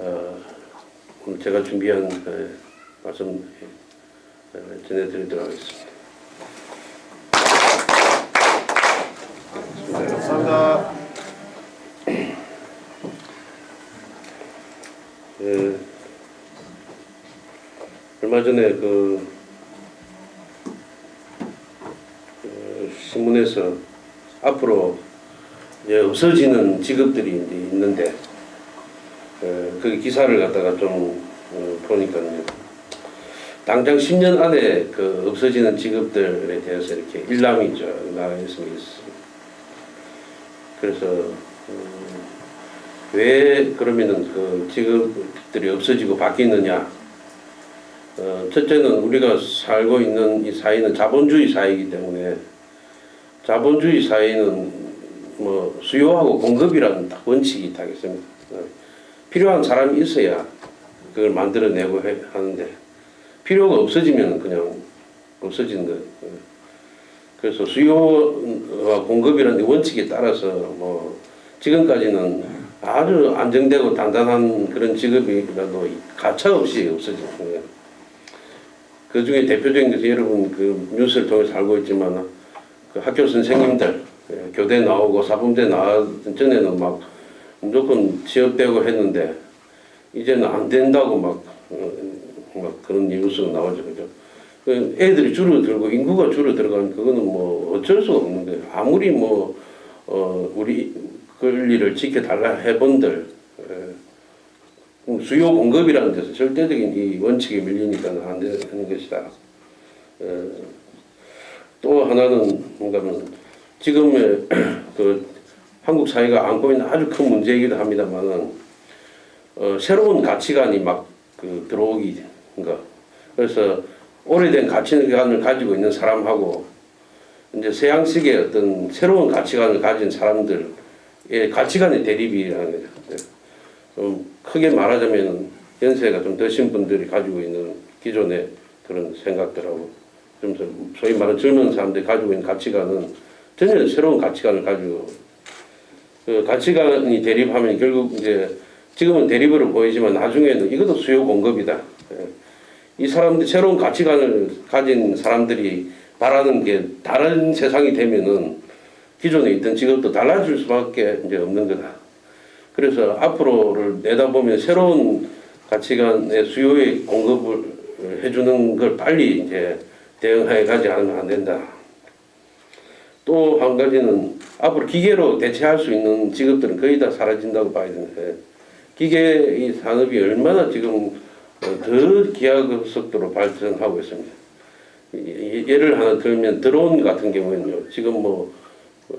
오늘 제가 준비한 말씀 전해드리도록 하겠습니다. 감사합니다. 얼마 전에 신문에서 앞으로 이제 없어지는 직업들이 이제 있는데 그 기사를 갖다가 좀 보니까요. 당장 10년 안에 없어지는 직업들에 대해서 이렇게 일람이 나와 있습니다. 그래서 왜 그러면은 그 직업들이 없어지고 바뀌느냐? 첫째는 우리가 살고 있는 이 사회는 자본주의 사회이기 때문에 자본주의 사회는 뭐 수요하고 공급이라는 딱 원칙이 딱 있습니다. 필요한 사람이 있어야 그걸 만들어내고 하는데 필요가 없어지면 그냥 없어지는 거예요. 그래서 수요와 공급이라는 원칙에 따라서 뭐 지금까지는 아주 안정되고 단단한 그런 직업이라도 가차없이 없어지는 거예요. 그 중에 대표적인 것이 여러분 그 뉴스를 통해서 알고 있지만 그 학교 선생님들 교대 나오고 사범대 나왔던 전에는 막 무조건 취업되고 했는데 이제는 안 된다고 막 그런 뉴스가 나오죠. 그죠? 애들이 줄어들고 인구가 줄어들어가면 그거는 뭐 어쩔 수가 없는 거예요. 아무리 우리 권리를 지켜달라 해본들 수요 공급이라는 데서 절대적인 이 원칙에 밀리니까 안 되는 것이다. 또 하나는 뭔가는 지금의 한국 사회가 안고 있는 아주 큰 문제이기도 합니다만은 새로운 가치관이 막 들어오기 그러니까 그래서 오래된 가치관을 가지고 있는 사람하고 이제 서양식의 어떤 새로운 가치관을 가진 사람들의 가치관의 대립이라는 거죠. 크게 말하자면 연세가 좀 드신 분들이 가지고 있는 기존의 그런 생각들하고 좀 소위 말하는 젊은 사람들이 가지고 있는 가치관은 전혀 새로운 가치관을 가지고 그 가치관이 대립하면 결국 이제 지금은 대립으로 보이지만 나중에는 이것도 수요 공급이다. 이 사람들 새로운 가치관을 가진 사람들이 바라는 게 다른 세상이 되면은 기존에 있던 직업도 달라질 수밖에 이제 없는 거다. 그래서 앞으로를 내다보면 새로운 가치관의 수요의 공급을 해주는 걸 빨리 이제 대응해 가지 않으면 안 된다. 또 한 가지는 앞으로 기계로 대체할 수 있는 직업들은 거의 다 사라진다고 봐야 되는데 기계 이 산업이 얼마나 지금 더 기하급속도로 발전하고 있습니다. 예를 하나 들면 드론 같은 경우에는요. 지금 뭐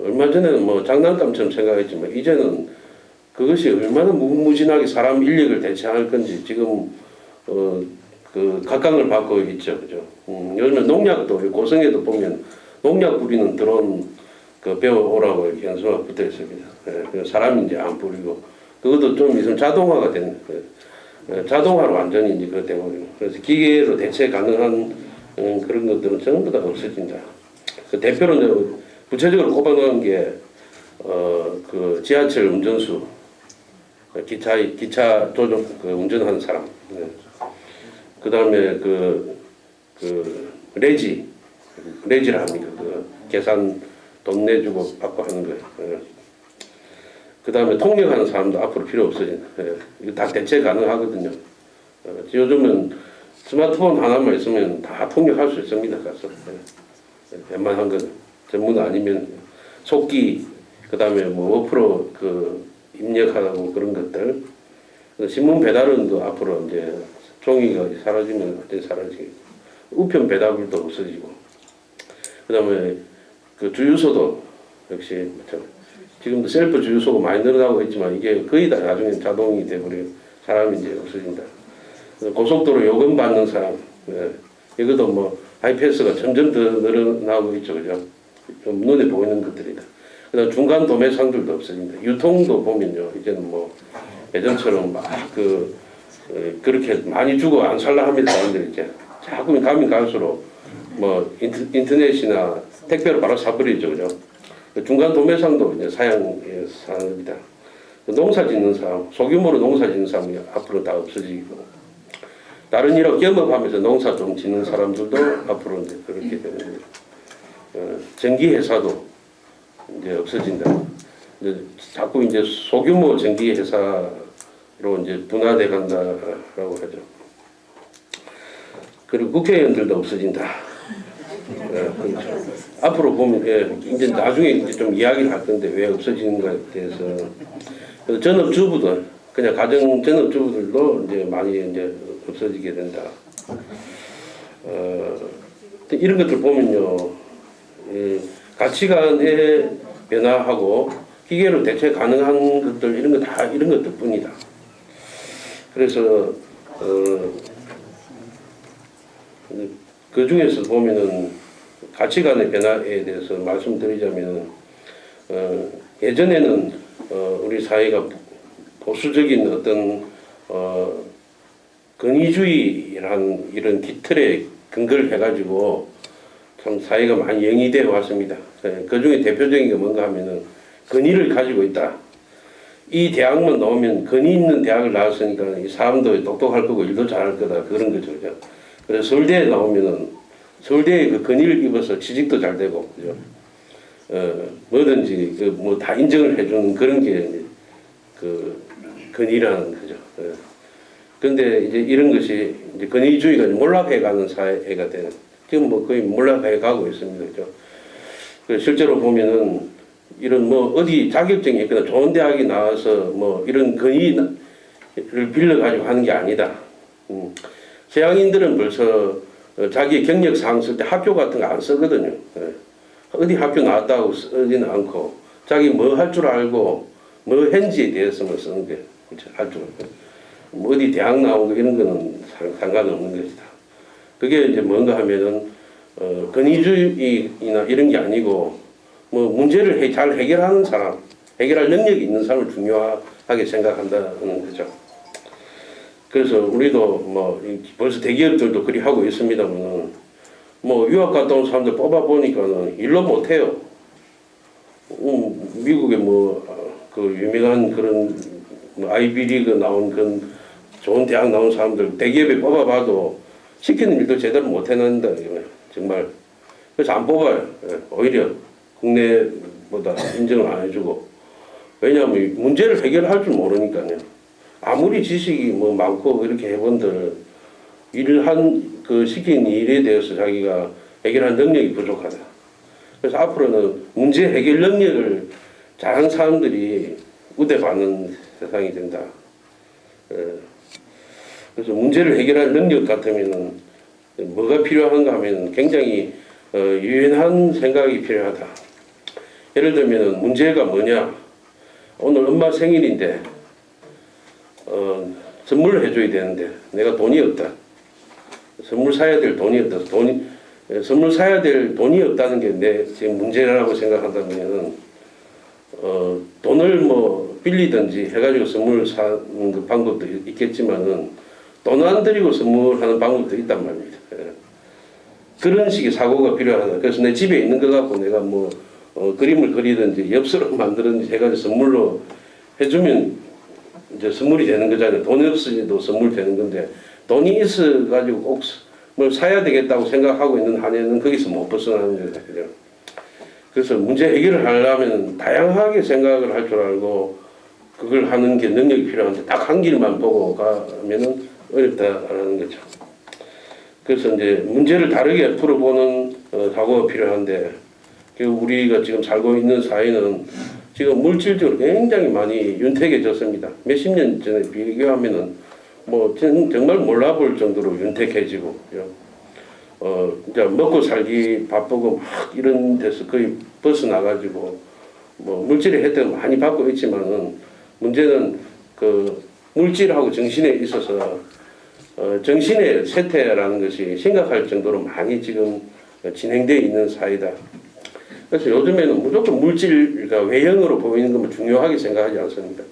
얼마 전에는 뭐 장난감처럼 생각했지만 이제는 그것이 얼마나 무궁무진하게 사람 인력을 대체할 건지 지금 각광을 받고 있죠, 그죠? 요즘에 농약도 고성에도 보면 농약 뿌리는 드론 배워오라고 이렇게 연수가 붙어 있습니다. 사람이 이제 안 뿌리고 그것도 좀 있으면 자동화가 되는 자동화로 완전히 이제 그렇게 되고 그래서 기계로 대체 가능한 그런 것들은 전부 다 없어진다. 그 대표로 구체적으로 꼽아놓은 게 그 지하철 운전수, 기차 조종 운전하는 사람, 그 다음에 레지라 합니까? 계산 돈 내주고 받고 하는 거예요. 그 다음에 통역하는 사람도 앞으로 필요 없어진다. 이거 다 대체 가능하거든요. 요즘은 스마트폰 하나만 있으면 다 통역할 수 있습니다. 가서 웬만한 건 전문 아니면 속기, 그 다음에 뭐 워프로 입력하고 그런 것들, 신문 배달은 앞으로 이제 종이가 사라지면 완전히 사라지고 우편 배달도 없어지고, 그 다음에 주유소도 역시 지금도 셀프 주유소가 많이 늘어나고 있지만 이게 거의 다 나중에 자동이 돼버리고 사람이 이제 없어진다. 고속도로 요금 받는 사람, 이것도 뭐 하이패스가 점점 더 늘어나고 있죠, 그죠? 좀 눈에 보이는 것들이다. 그다음 중간 도매상들도 없어진다. 유통도 보면요, 이제는 뭐 예전처럼 막 그렇게 많이 주고 안 살라 합니다. 사람들이 이제 자꾸 가면 갈수록 뭐 인터넷이나 택배로 바로 사버리죠, 그죠? 중간 도매상도 이제 사양의 산업이다. 농사 짓는 사람, 소규모로 농사 짓는 사람이 앞으로 다 없어지고, 다른 일을 겸업하면서 농사 좀 짓는 사람들도 앞으로 이제 그렇게 되는 거예요. 전기 회사도 이제 없어진다. 이제 자꾸 이제 소규모 전기 회사로 이제 분화돼 간다라고 하죠. 그리고 국회의원들도 없어진다. 그렇죠. 앞으로 보면 이제 나중에 이제 좀 이야기를 할 건데 왜 없어지는가에 대해서 전업주부들 그냥 가정 전업주부들도 이제 많이 이제 없어지게 된다. 이런 것들 보면요, 가치관의 변화하고 기계로 대체 가능한 것들 이런 거 다 이런 것들 뿐이다. 그래서 그 중에서 보면은 가치관의 변화에 대해서 말씀드리자면 예전에는 우리 사회가 보수적인 어떤 권위주의라는 이런 기틀에 근거를 해가지고 참 사회가 많이 영위되어 왔습니다. 그 중에 대표적인 게 뭔가 하면은 권위를 가지고 있다. 이 대학만 나오면 권위 있는 대학을 나왔으니까 이 사람도 똑똑할 거고 일도 잘할 거다 그런 거죠. 그죠? 그래서 서울대에 나오면은 서울대에 그 권위를 입어서 취직도 잘 되고 그죠? 뭐든지 그 뭐 다 인정을 해주는 그런 게 그 권위라는 거죠. 그런데 이제 이런 것이 이제 권위주의가 몰락해가는 사회가 되는 지금 뭐 거의 몰락해가고 있습니다. 그죠? 실제로 보면은 이런 뭐 어디 자격증이 있거나 좋은 대학이 나와서 뭐 이런 권위를 빌려가지고 하는 게 아니다. 서양인들은 벌써 자기 경력 사항 쓸 때 학교 같은 거 안 쓰거든요. 어디 학교 나왔다고 쓰지는 않고 자기 뭐 할 줄 알고 뭐 했는지에 대해서만 쓰는 게 할 줄. 뭐 어디 대학 나온 거 이런 거는 상관없는 것이다. 그게 이제 뭔가 하면은 권위주의나 이런 게 아니고 뭐 문제를 잘 해결하는 사람, 해결할 능력이 있는 사람을 중요하게 생각한다는 거죠. 그래서 우리도 뭐 벌써 대기업들도 그리 하고 있습니다만 뭐 유학 갔다 온 사람들 뽑아 보니까는 일로 못 해요. 미국에 뭐 그 유명한 그런 뭐 아이비리그 나온 그런 좋은 대학 나온 사람들 대기업에 뽑아봐도 시키는 일도 제대로 못 해낸다 정말. 그래서 안 뽑아요. 오히려 국내보다 인정을 안 해주고. 왜냐하면 문제를 해결할 줄 모르니까요. 아무리 지식이 뭐 많고 이렇게 해본들 일한 그 시킨 일에 대해서 자기가 해결할 능력이 부족하다. 그래서 앞으로는 문제 해결 능력을 잘하는 사람들이 우대받는 세상이 된다. 그래서 문제를 해결할 능력 같으면은 뭐가 필요한가 하면 굉장히 유연한 생각이 필요하다. 예를 들면 문제가 뭐냐? 오늘 엄마 생일인데 선물을 해줘야 되는데 내가 돈이 없다. 선물 사야 될 돈이 없다. 선물 사야 될 돈이 없다는 게 내 지금 문제라고 생각한다면은 돈을 뭐 빌리든지 해가지고 선물 사는 그 방법도 있겠지만은 돈 안 들이고 선물하는 방법도 있단 말입니다. 그런 식의 사고가 필요하다. 그래서 내 집에 있는 거 갖고 내가 뭐 그림을 그리든지 엽서를 만들든지 해가지고 선물로 해주면 이제 선물이 되는 거잖아요. 돈이 없어도 선물 되는 건데 돈이 있어가지고 꼭 뭘 사야 되겠다고 생각하고 있는 한에는 거기서 못 벗어나는 거죠. 그래서 문제 해결을 하려면 다양하게 생각을 할 줄 알고 그걸 하는 게 능력이 필요한데 딱 한 길만 보고 가면은 어렵다라는 거죠. 그래서 이제 문제를 다르게 풀어보는 사고가 필요한데 우리가 지금 살고 있는 사회는 지금 물질적으로 굉장히 많이 윤택해졌습니다. 몇십 년 전에 비교하면은 뭐 정말 몰라볼 정도로 윤택해지고 이제 먹고 살기 바쁘고 막 이런 데서 거의 벗어나가지고 뭐 물질의 혜택을 많이 받고 있지만은 문제는 그 물질하고 정신에 있어서 정신의 쇠퇴라는 것이 심각할 정도로 많이 지금 진행되어 있는 사회다. 그래서 요즘에는 무조건 물질과 외형으로 보이는 것만 중요하게 생각하지 않습니다.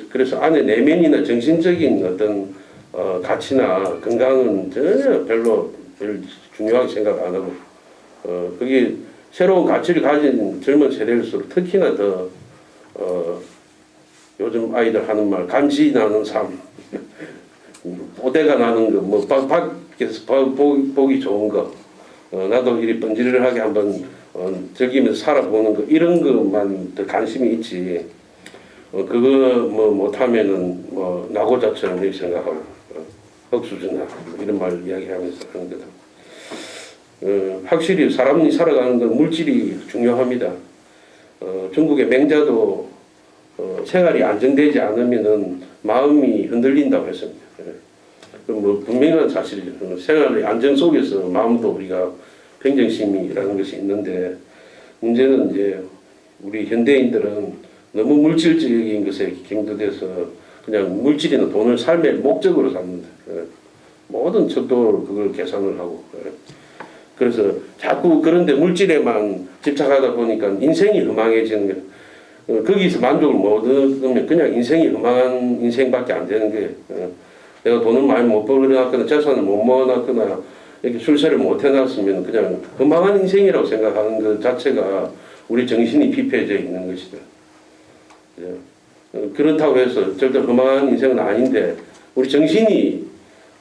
그래서 안에 내면이나 정신적인 어떤 가치나 건강은 전혀 별로 중요하게 생각 안 하고 그게 새로운 가치를 가진 젊은 세대일수록 특히나 더 요즘 아이들 하는 말 감지 나는 삶, 오대가 나는 거, 뭐 밖에서 보기 좋은 거, 나도 이리 번지르르하게 한번 즐기면서 살아보는 거 이런 것만 더 관심이 있지. 그거 뭐 못하면은 뭐 나고자처럼 이렇게 생각하고 흙수저나 이런 말 이야기하면서 하는 거다. 확실히 사람이 살아가는 건 물질이 중요합니다. 중국의 맹자도 생활이 안정되지 않으면은 마음이 흔들린다고 했습니다. 뭐 분명한 사실이죠. 생활의 안정 속에서 마음도 우리가 평정심이라는 것이 있는데 문제는 이제 우리 현대인들은 너무 물질적인 것에 갱도돼서 그냥 물질이나 돈을 삶의 목적으로 삼는다. 모든 척도로 그걸 계산을 하고 그래서 자꾸 그런데 물질에만 집착하다 보니까 인생이 허망해지는 거예요. 거기서 만족을 못 얻으면 그냥 인생이 허망한 인생밖에 안 되는 거예요. 내가 돈을 많이 못 벌어놨거나 재산을 못 모아놨거나 이렇게 출세를 못 해놨으면 그냥 허망한 인생이라고 생각하는 것 자체가 우리 정신이 피폐해져 있는 것이다. 그렇다고 해서 절대 허망한 인생은 아닌데 우리 정신이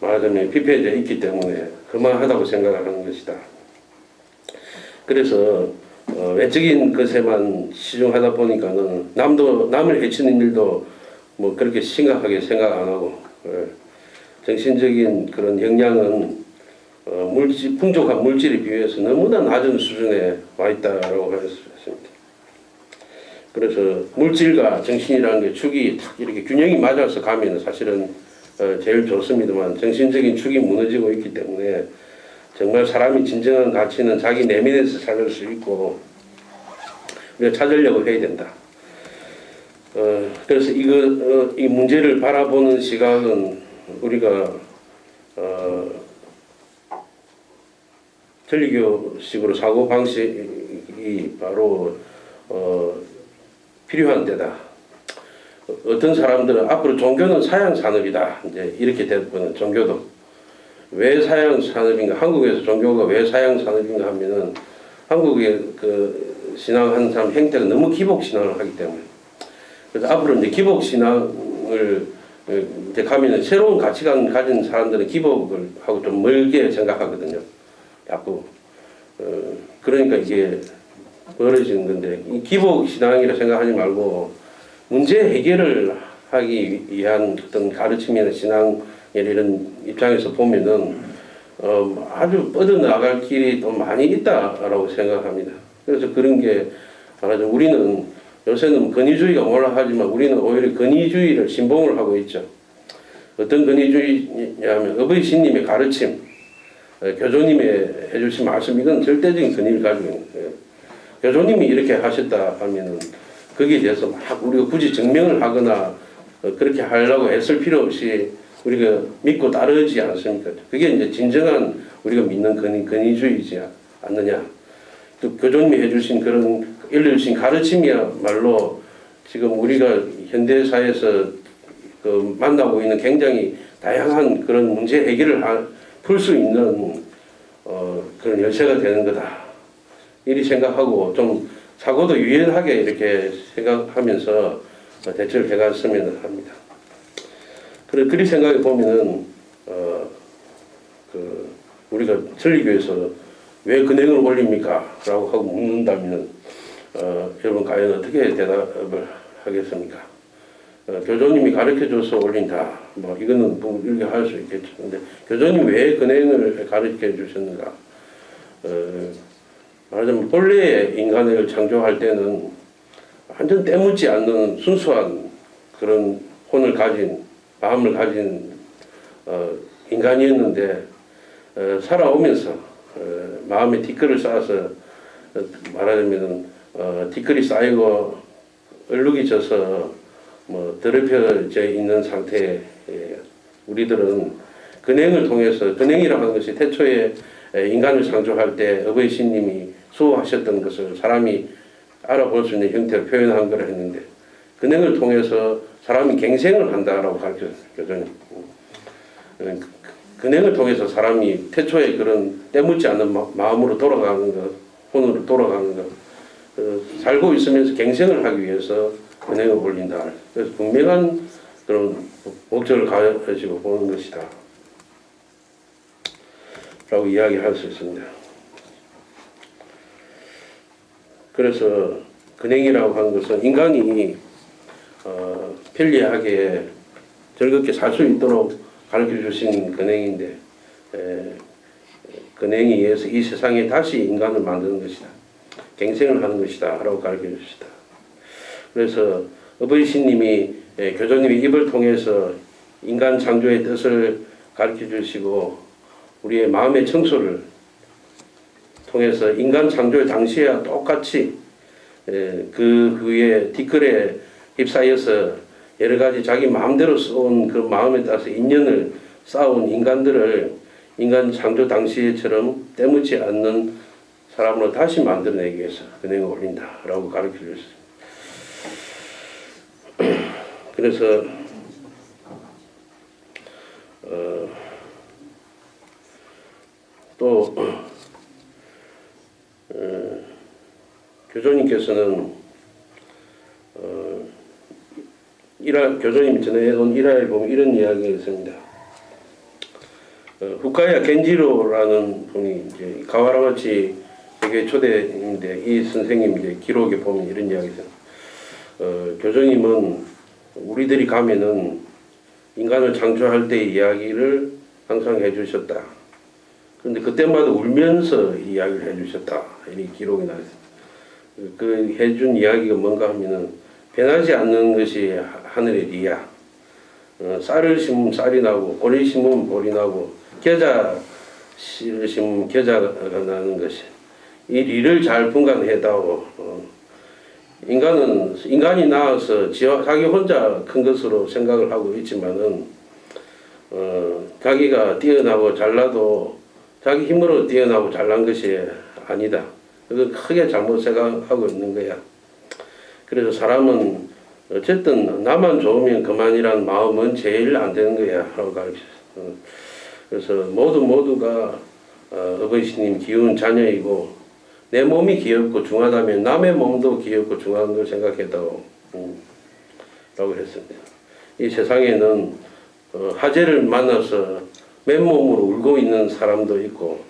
말하자면 피폐해져 있기 때문에 허망하다고 생각하는 것이다. 그래서 외적인 것에만 치중하다 보니까는 남을 해치는 일도 뭐 그렇게 심각하게 생각 안 하고 정신적인 그런 역량은 풍족한 물질에 비해서 너무나 낮은 수준에 와 있다라고 할 수 있습니다. 그래서 물질과 정신이라는 게 축이 탁 이렇게 균형이 맞아서 가면 사실은 제일 좋습니다만 정신적인 축이 무너지고 있기 때문에 정말 사람이 진정한 가치는 자기 내면에서 찾을 수 있고 우리가 찾으려고 해야 된다. 그래서 이 문제를 바라보는 시각은 우리가 전리교식으로 사고 방식이 바로 필요한 데다. 어떤 사람들은 앞으로 종교는 사양 산업이다. 이제 이렇게 되는 종교도 왜 사양 산업인가? 한국에서 종교가 왜 사양 산업인가 하면은 한국의 그 신앙하는 사람 행태가 너무 기복 신앙을 하기 때문에 그래서 앞으로 이제 기복 신앙을 이제 가면은 새로운 가치관 가진 사람들은 기복을 하고 좀 멀게 생각하거든요. 자꾸 그러니까 이게 벌어지는 건데 이 기복 신앙이라 생각하지 말고 문제 해결을 하기 위한 어떤 가르침이나 신앙 이런 입장에서 보면은 아주 뻗어나갈 길이 또 많이 있다라고 생각합니다. 그래서 그런 게 말하자면 우리는 요새는 권위주의가 올라가지만 우리는 오히려 권위주의를 신봉을 하고 있죠. 어떤 권위주의냐면 어버이 신님의 가르침, 교조님의 해주신 말씀 이건 절대적인 권위를 가지고 있는 거예요. 교조님이 이렇게 하셨다 하면은 거기에 대해서 막 우리가 굳이 증명을 하거나 그렇게 하려고 애쓸 필요 없이 우리가 믿고 따르지 않습니까? 그게 이제 진정한 우리가 믿는 권위주의지 않느냐. 또 교조님이 해주신 그런 일러주신 가르침이야말로 지금 우리가 현대사회에서 그 만나고 있는 굉장히 다양한 그런 문제 해결을 풀 수 있는 그런 열쇠가 되는 거다. 이리 생각하고 좀 사고도 유연하게 이렇게 생각하면서 대처를 해갔으면 합니다. 그리 생각해 보면은 우리가 전리교에서 왜 근행을 올립니까? 라고 하고 묻는다면 여러분 과연 어떻게 대답을 하겠습니까? 교조님이 가르쳐줘서 올린다. 뭐 이거는 뭐 이렇게 할 수 있겠죠. 근데 교조님이 왜 근행을 가르쳐 주셨는가? 말하자면 본래의 인간을 창조할 때는 완전 때묻지 않는 순수한 그런 혼을 가진 마음을 가진 인간이었는데 살아오면서 마음에 티끌을 쌓아서 말하자면 티끌이 쌓이고 얼룩이 져서 뭐 더럽혀져 있는 상태에 우리들은 근행을 통해서 근행이라고 하는 것이 태초에 인간을 창조할 때 어버이 신님이 수호하셨던 것을 사람이 알아볼 수 있는 형태로 표현한 거라 했는데 근행을 통해서 사람이 갱생을 한다라고 가르쳤어요. 교수님. 근행을 통해서 사람이 태초에 그런 때묻지 않는 마음으로 돌아가는 것, 혼으로 돌아가는 것, 살고 있으면서 갱생을 하기 위해서 은행을 올린다. 그래서 분명한 그런 목적을 가지고 보는 것이다. 라고 이야기할 수 있습니다. 그래서 근행이라고 하는 것은 인간이 편리하게 즐겁게 살 수 있도록 가르쳐 주신 근행인데 근행에 의해서 이 세상에 다시 인간을 만드는 것이다. 갱생을 하는 것이다. 라고 가르쳐 주시다. 그래서 어버이 신님이 교조님의 입을 통해서 인간 창조의 뜻을 가르쳐 주시고 우리의 마음의 청소를 통해서 인간 창조 당시와 똑같이 그 후에 뒷글에 휩싸여서 여러 가지 자기 마음대로 써온 그 마음에 따라서 인연을 쌓아온 인간들을 인간 창조 당시처럼 때묻지 않는 사람으로 다시 만들어내기 위해서 은행을 올린다라고 가르쳐 주셨습니다. 그래서 또 교조님께서는 교조님이 전해온 일화에 보면 이런 이야기가 있습니다. 후카야 겐지로라는 분이 이제 가와라마치 세계 초대인데 이 선생님 이제 기록에 보면 이런 이야기죠. 교조님은 우리들이 가면은 인간을 창조할 때의 이야기를 항상 해주셨다. 그런데 그때마다 울면서 이야기를 해주셨다. 이 기록이 나왔어요. 그 해준 이야기가 뭔가 하면은 변하지 않는 것이 하늘의 리야. 쌀을 심으면 쌀이 나고 보리 심으면 보리 나고 겨자 씨를 심으면 겨자가 나는 것이 이 리를 잘 분간해다오. 인간이 나와서 자기 혼자 큰 것으로 생각을 하고 있지만은 자기가 뛰어나고 잘나도 자기 힘으로 뛰어나고 잘난 것이 아니다. 그거 크게 잘못 생각하고 있는 거야. 그래서 사람은 어쨌든 나만 좋으면 그만이라는 마음은 제일 안 되는 거야 라고 가르쳤어요. 그래서 모두가 어버이 스님 귀여운 자녀이고 내 몸이 귀엽고 중하다면 남의 몸도 귀엽고 중한 걸 생각해도 라고 했습니다. 이 세상에는 화재를 만나서 맨몸으로 울고 있는 사람도 있고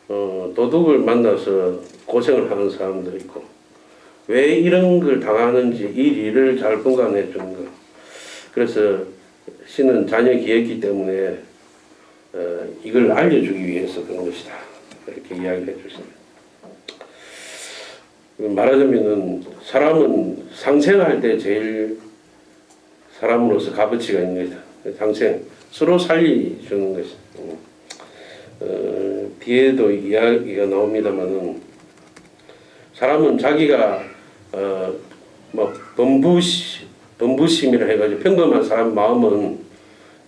도둑을 만나서 고생을 하는 사람도 있고 왜 이런 걸 당하는지 이 일을 잘 분간해 주는 것. 그래서 신은 자녀 기했기 때문에 이걸 알려주기 위해서 그런 것이다. 이렇게 이야기를 해주십니다. 말하자면은 사람은 상생할 때 제일 사람으로서 값어치가 있는 거다. 상생, 서로 살려주는 것이. 뒤에도 이야기가 나옵니다만은 사람은 자기가 뭐 범부심이라 해가지고 평범한 사람 마음은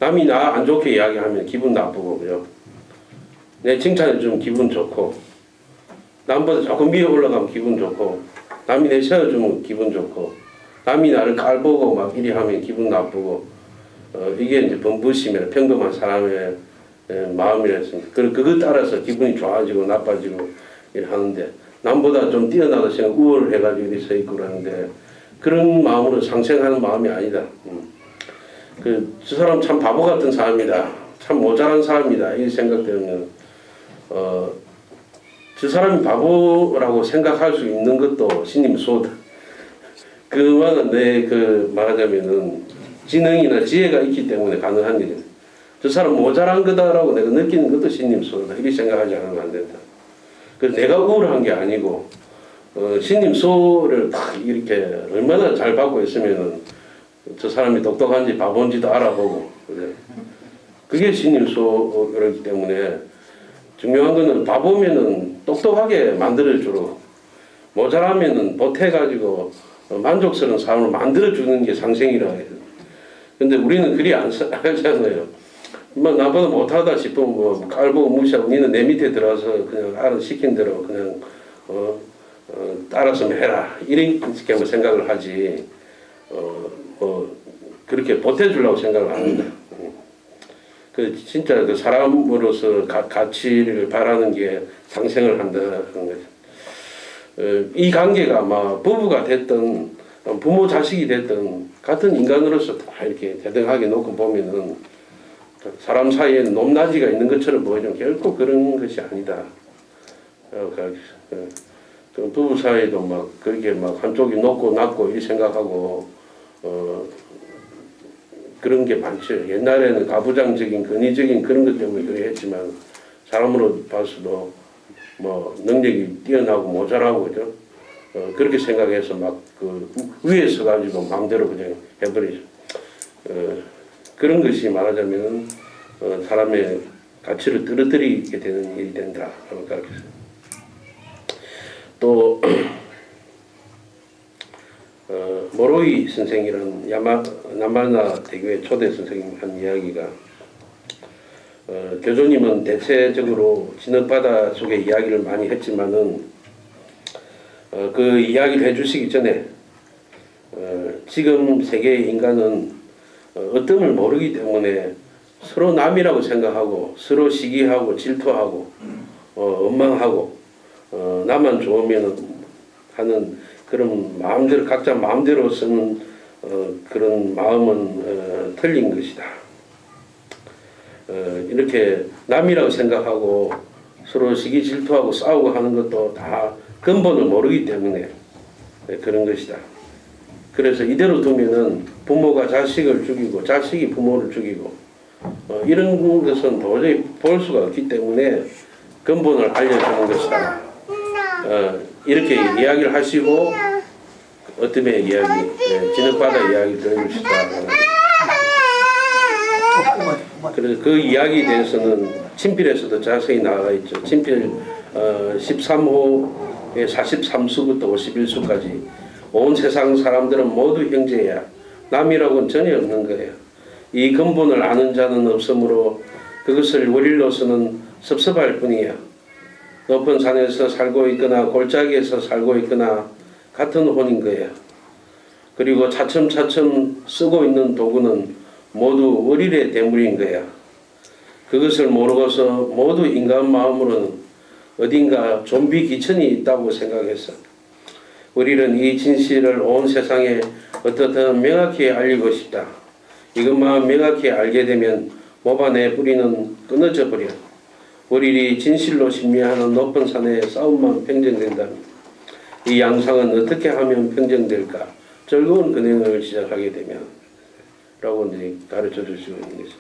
남이 나 안 좋게 이야기하면 기분 나쁘고요. 내 칭찬해 주면 기분 좋고 남보다 조금 위에 올라가면 기분 좋고 남이 내 세워주면 기분 좋고 남이 나를 깔보고 막 이리 하면 기분 나쁘고 이게 이제 범부심이라 평범한 사람의 마음이랬습니다. 그거 따라서 기분이 좋아지고 나빠지고 이렇게 하는데 남보다 좀 뛰어나다 생각 우월을 해가지고 이렇게 서 있고 그러는데 그런 마음으로 상생하는 마음이 아니다. 저 사람 참 바보 같은 사람이다. 참 모자란 사람이다. 이 생각되면 저 사람이 바보라고 생각할 수 있는 것도 신님 소다. 그만은 내 말하자면은 지능이나 지혜가 있기 때문에 가능한 일이다. 저 사람 모자란 거다라고 내가 느끼는 것도 신님 소다. 이렇게 생각하지 않으면 안 된다. 그래서 내가 우울한 게 아니고 신님 소를 딱 이렇게 얼마나 잘 받고 있으면은 저 사람이 똑똑한지 바본지도 알아보고 그래. 그게 신님 소그렇기 때문에 중요한 거는 바보면은 똑똑하게 만들어주고 모자라면은 보태가지고 만족스러운 사람을 만들어주는 게 상생이라고 해요. 근데 우리는 그리 안 살잖아요. 뭐 나보다 못하다 싶으면 뭐 깔보고 무시하고 니는 내 밑에 들어와서 그냥 알아서 시킨 대로 그냥 따라서 해라 이렇게 생각을 하지 그렇게 보태주려고 생각을 안 한다. 진짜 사람으로서 가치를 바라는 게 상생을 한다 그런 거죠. 이 관계가 부부가 됐든 부모 자식이 됐든 같은 인간으로서 다 이렇게 대등하게 놓고 보면은 사람 사이에는 높낮이가 있는 것처럼 보이지만 결코 그런 것이 아니다. 그 부부 사이도 막 그렇게 막 한쪽이 높고 낮고 이 생각하고 그런 게 많죠. 옛날에는 가부장적인 권위적인 그런 것 때문에 그래 했지만 사람으로 봐서도 뭐 능력이 뛰어나고 모자라고 그죠. 그렇게 생각해서 막 그 위에 서가지고 마음대로 그냥 해버리죠. 그런 것이 말하자면 사람의 가치를 떨어뜨리게 되는 일이 된다. 또 모로이 선생이라는 야마나 대교의 초대 선생님 한 이야기가 교주님은 대체적으로 진흙바다 속의 이야기를 많이 했지만은 그 이야기를 해주시기 전에 지금 세계의 인간은 어떤 모르기 때문에 서로 남이라고 생각하고 서로 시기하고 질투하고 원망하고 나만 좋으면 하는 그런 마음대로 각자 마음대로 쓰는 그런 마음은 틀린 것이다. 이렇게 남이라고 생각하고 서로 시기 질투하고 싸우고 하는 것도 다 근본을 모르기 때문에 그런 것이다. 그래서 이대로 두면은 부모가 자식을 죽이고 자식이 부모를 죽이고 이런 것은 도저히 볼 수가 없기 때문에 근본을 알려주는 것이다. 이렇게 이야기를 하시고 어둠의 이야기, 진흙바다 이야기 들어주시다. 그래서 그 이야기에 대해서는 친필에서도 자세히 나와 있죠. 친필 13호의 43수부터 51수까지 온 세상 사람들은 모두 형제야. 남이라고는 전혀 없는 거예요. 이 근본을 아는 자는 없으므로 그것을 원리로서는 섭섭할 뿐이야. 높은 산에서 살고 있거나 골짜기에서 살고 있거나 같은 혼인 거야. 그리고 차츰차츰 쓰고 있는 도구는 모두 월일의 대물인 거야. 그것을 모르고서 모두 인간 마음으로는 어딘가 좀비 기천이 있다고 생각했어. 우리는 이 진실을 온 세상에 어떻든 명확히 알리고 싶다. 이것만 명확히 알게 되면 모반의 뿌리는 끊어져 버려. 우리이 진실로 신미하는 높은 산의 싸움만 평정된다면 이 양상은 어떻게 하면 평정될까? 즐거운 근행을 시작하게 되면 라고 이제 가르쳐 줄 수 있는 것입니다.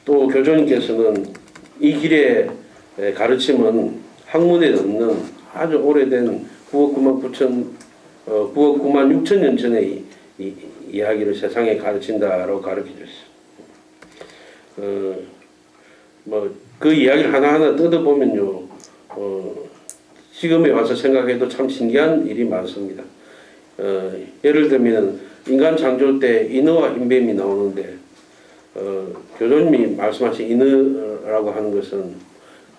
또 교주님께서는 이 길의 가르침은 학문에 없는 아주 오래된 9억 9만 6천 년 전의 이 이야기를 세상에 가르친다라고 가르쳐 줬어요. 그 이야기를 하나하나 뜯어보면요, 지금에 와서 생각해도 참 신기한 일이 많습니다. 예를 들면 인간 창조 때 인어와 흰뱀이 나오는데 교수님이 말씀하신 인어라고 하는 것은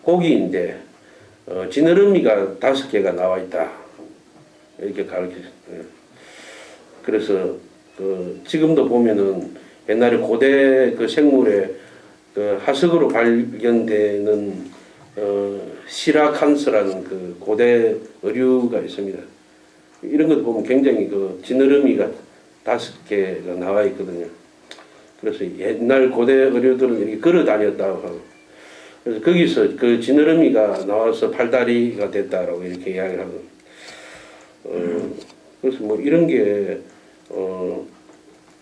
고기인데 지느러미가 5개가 나와 있다 이렇게 가르쳤어요. 그래서 지금도 보면은 옛날에 고대 그 생물의 그 하석으로 발견되는 시라칸스라는 그 고대 어류가 있습니다. 이런 것 보면 굉장히 그 지느러미가 5개가 나와 있거든요. 그래서 옛날 고대 어류들은 이렇게 걸어 다녔다고 하고, 그래서 거기서 그 지느러미가 나와서 팔다리가 됐다라고 이렇게 이야기를 하고, 그래서 뭐 이런 게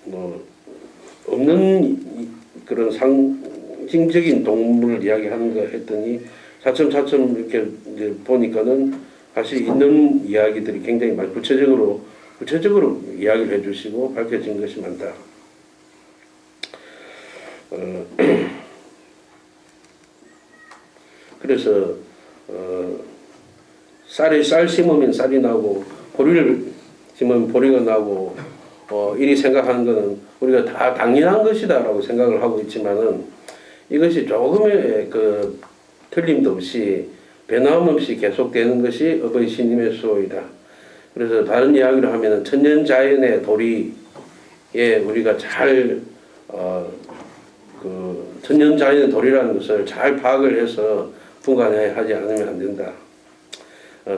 뭐 없는 그런 상징적인 동물을 이야기하는 거 했더니 차츰차츰 이렇게 이제 보니까는 사실 있는 이야기들이 굉장히 많이 구체적으로 이야기를 해주시고 밝혀진 것이 많다. 그래서 쌀 심으면 쌀이 나고 보리를 심으면 보리가 나고 이리 생각하는 것은 우리가 다 당연한 것이다라고 생각을 하고 있지만은 이것이 조금의 그 틀림도 없이 변함없이 계속되는 것이 어버이 신님의 수호이다. 그래서 다른 이야기를 하면은 천년자연의 도리에 우리가 잘 그 천년자연의 도리라는 것을 잘 파악을 해서 분간하지 않으면 안 된다.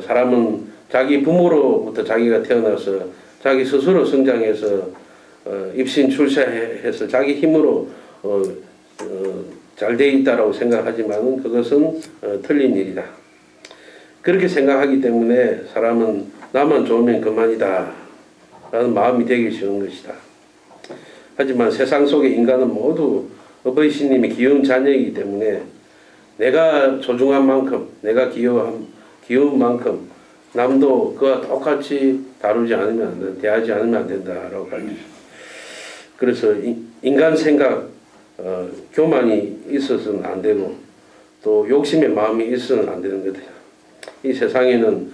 사람은 자기 부모로부터 자기가 태어나서 자기 스스로 성장해서 입신 출세해서 자기 힘으로 잘 돼 있다라고 생각하지만은 그것은 틀린 일이다. 그렇게 생각하기 때문에 사람은 나만 좋으면 그만이다 라는 마음이 되기 쉬운 것이다. 하지만 세상 속의 인간은 모두 어버이 신님이 귀여운 자녀이기 때문에 내가 소중한 만큼, 내가 귀여운 만큼 남도 그와 똑같이 다루지 않으면 안 된다, 대하지 않으면 안 된다라고 가르쳐요. 그래서 인간 생각, 교만이 있어서는 안 되고 또 욕심의 마음이 있어서는 안 되는 거다. 이 세상에는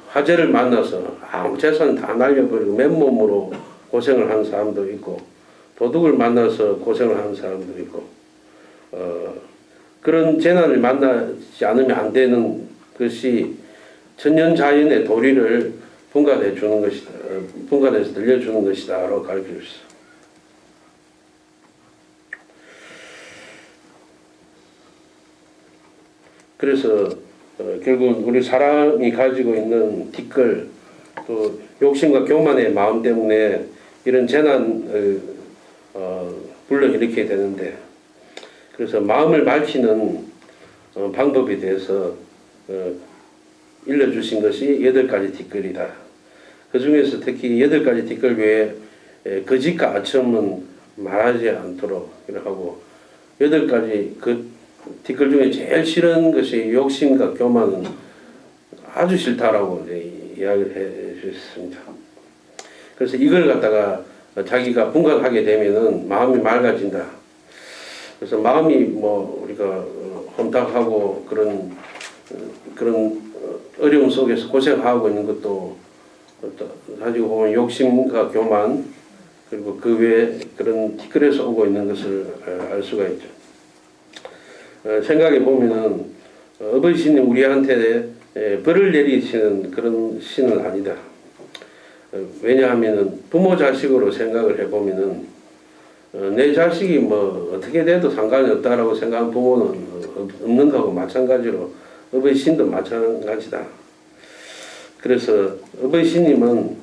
화재를 만나서 아무 재산 다 날려버리고 맨몸으로 고생을 하는 사람도 있고 도둑을 만나서 고생을 하는 사람도 있고 그런 재난을 만나지 않으면 안 되는 것이 천년자연의 도리를 분간해 주는 것이다. 분간해서 들려주는 것이다라고 가르쳐 주셨어요. 그래서 결국 우리 사람이 가지고 있는 티끌 또 욕심과 교만의 마음 때문에 이런 재난을 불러일으키게 되는데 그래서 마음을 밝히는 방법에 대해서 일러주신 것이 8가지 티끌이다. 그 중에서 특히 8가지 티끌 외에 거짓과 아첨은 말하지 않도록 이렇게 하고 8가지 그 티끌 중에 제일 싫은 것이 욕심과 교만은 아주 싫다라고 이야기를 해 주셨습니다. 그래서 이걸 갖다가 자기가 분간하게 되면은 마음이 맑아진다. 그래서 마음이 뭐 우리가 혼탁하고 그런 어려움 속에서 고생하고 있는 것도 가지고 보면 욕심과 교만 그리고 그 외에 그런 티끌에서 오고 있는 것을 알 수가 있죠. 생각해 보면은 어버이 신님 우리한테 벌을 내리시는 그런 신은 아니다. 왜냐하면은 부모 자식으로 생각을 해보면은 내 자식이 뭐 어떻게 돼도 상관이 없다라고 생각하는 부모는 없는 거하고 마찬가지로 어버이 신도 마찬가지다. 그래서 어버이 신님은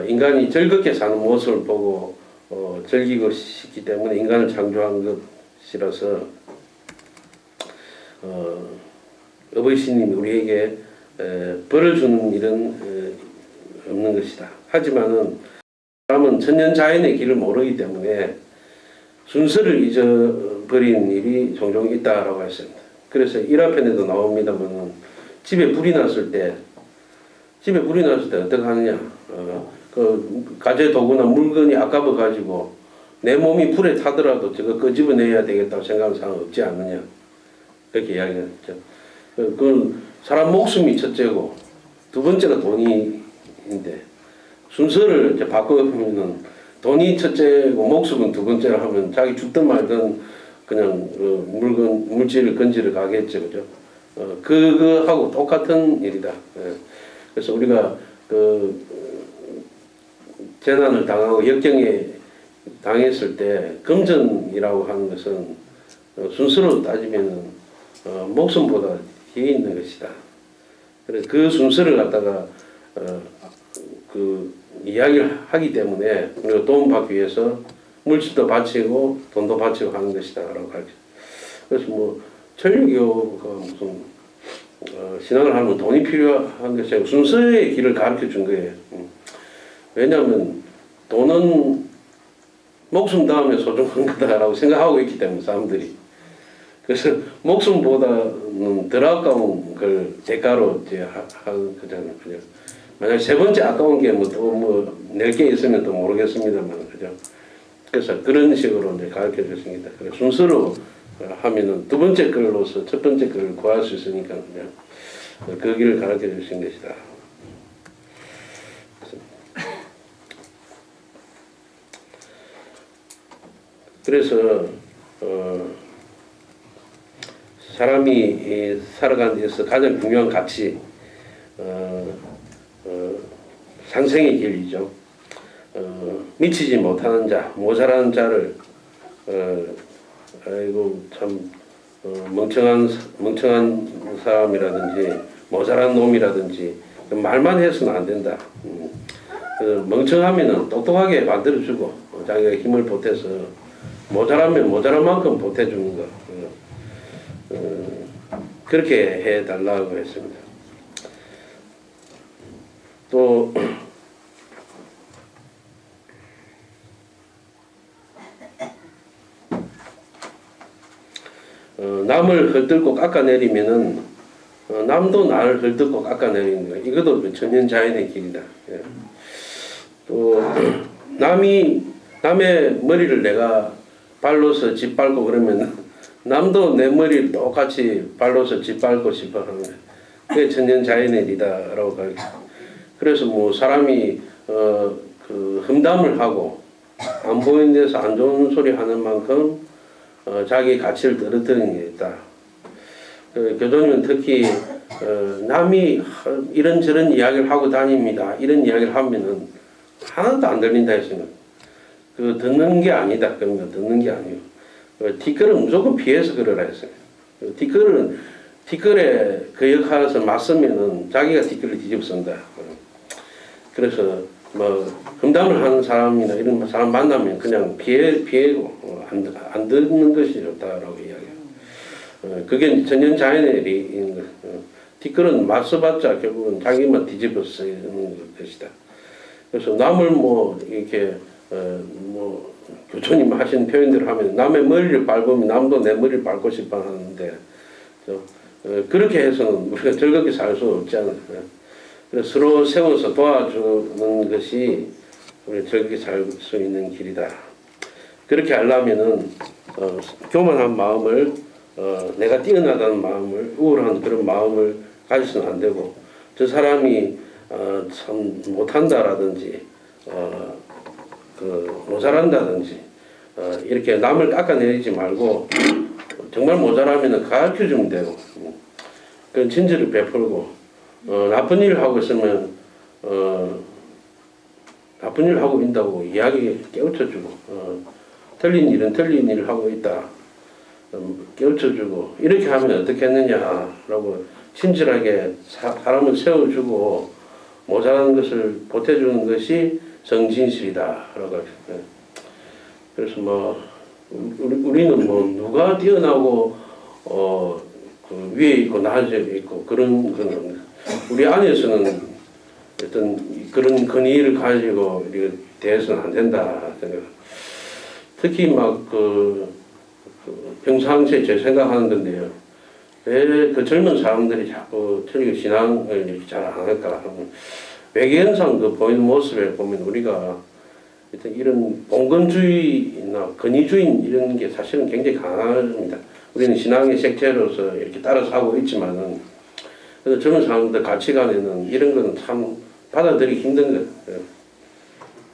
인간이 즐겁게 사는 모습을 보고 즐기고 싶기 때문에 인간을 창조한 것이라서 어버이 신님이 우리에게 벌을 주는 일은 없는 것이다. 하지만은 사람은 천년자연의 길을 모르기 때문에 순서를 잊어버리는 일이 종종 있다라고 했습니다. 그래서 1화편에도 나옵니다만 집에 불이 났을 때 어떻게 하느냐? 그 가재 도구나 물건이 아까워 가지고 내 몸이 불에 타더라도 저거 끄집어내야 되겠다고 생각하는 사람 없지 않느냐? 그렇게 이야기했죠. 그건 사람 목숨이 첫째고 두 번째가 돈인데 순서를 이제 바꾸면은 돈이 첫째고 목숨은 두 번째라 하면 자기 죽든 말든 그냥 물질을 건지러 가겠죠, 그죠? 그거하고 똑같은 일이다. 그래서 우리가 그 재난을 당하고 역경에 당했을 때 금전이라고 하는 것은 순서로 따지면은 목숨보다 뒤에 있는 것이다. 그래서 그 순서를 갖다가 그 이야기를 하기 때문에 우리가 도움 받기 위해서 물질도 바치고 돈도 바치고 하는 것이다라고 가르쳐. 그래서 뭐 천주교가 무슨 신앙을 하면 돈이 필요한 것이 아니고 순서의 길을 가르쳐 준 거예요. 왜냐하면 돈은 목숨 다음에 소중한 거다라고 생각하고 있기 때문에 사람들이. 그래서 목숨보다는 덜 아까운 걸 대가로 이제 하는 거잖아요. 그죠? 만약 세 번째 아까운 게 뭐 또 뭐 낼 게 있으면 또 모르겠습니다만, 그죠? 그래서 그런 식으로 이제 가르쳐 줬습니다. 그래서 순서로 하면은 두 번째 걸로서 첫 번째 걸 구할 수 있으니까 그냥 그 길을 가르쳐 주신 것이다. 그래서 사람이 살아가는 데서 가장 중요한 가치, 상생의 길이죠. 미치지 못하는 자, 모자라는 자를 아이고 참 멍청한 사람이라든지 모자란 놈이라든지 말만 해서는 안 된다. 멍청하면은 똑똑하게 만들어주고 자기가 힘을 보태서 모자라면 모자란 만큼 보태주는 거. 그렇게 해달라고 했습니다. 또 남을 헐뜯고 깎아내리면은 남도 나를 헐뜯고 깎아내리는 거예요. 이것도 천연자연의 길이다. 예. 또 남의 머리를 내가 발로서 짓밟고 그러면 남도 내 머리를 똑같이 발로서 짓밟고 싶어 하는 거예요. 그게 천연자연의 일이다라고 가르쳐요. 그래서 뭐 사람이 그 험담을 하고 안 보이는 데서 안 좋은 소리 하는 만큼 자기 가치를 떨어뜨리는 게 있다. 교수님은 특히 남이 이런저런 이야기를 하고 다닙니다. 이런 이야기를 하면은 하나도 안 들린다 했으면 그 듣는 게 아니다. 그런 거 듣는 게 아니고 티끌은 무조건 피해서 그러라 했어요. 티끌에 그 역할에서 맞서면은 자기가 티끌을 뒤집어 쓴다. 그래서 뭐 험담을 하는 사람이나 이런 사람 만나면 그냥 피해고 안 듣는 것이 좋다라고 이야기해요. 그게 전연자연의 일인 것. 티끌은 맞서봤자 결국은 자기만 뒤집어 쓰는 것이다. 그래서 남을 뭐 이렇게 뭐 교수님 하시는 표현대로 하면 남의 머리를 밟으면 남도 내 머리를 밟고 싶어 하는데 그렇게 해서는 우리가 즐겁게 살 수 없지 않아요. 그래서 서로 세워서 도와주는 것이 우리 즐겁게 살 수 있는 길이다. 그렇게 하려면은 교만한 마음을 내가 뛰어나다는 마음을 우월한 그런 마음을 가지서는 안 되고 저 사람이 참 못한다라든지 모자란다든지 이렇게 남을 깎아내리지 말고 정말 모자라면은 가르쳐 주면 되고 그 진지를 베풀고 나쁜 일을 하고 있으면 나쁜 일을 하고 있다고 이야기 깨우쳐주고 틀린 일은 틀린 일을 하고 있다 깨우쳐주고 이렇게 하면 어떻게 했느냐라고 친절하게 사람을 세워주고 모자란 것을 보태주는 것이 정진실이다라고 하셨어요. 그래서 뭐 우리는 뭐 누가 뛰어나고 그 위에 있고 낮에 있고 그런 건 우리 안에서는 어떤 그런 권위를 가지고 우리가 대해서는 안 된다 생각. 특히 막 평상시에 제 생각하는 건데요. 왜 그 젊은 사람들이 자꾸 틀리고 신앙을 잘 안 할까? 외계현상 그 보이는 모습에 보면 우리가 어떤 이런 봉건주의나 권위주의 이런 게 사실은 굉장히 강합니다. 우리는 신앙의 색채로서 이렇게 따라서 하고 있지만은 그래서 젊은 사람들 가치관에는 이런 거는 참 받아들이기 힘든 거예요.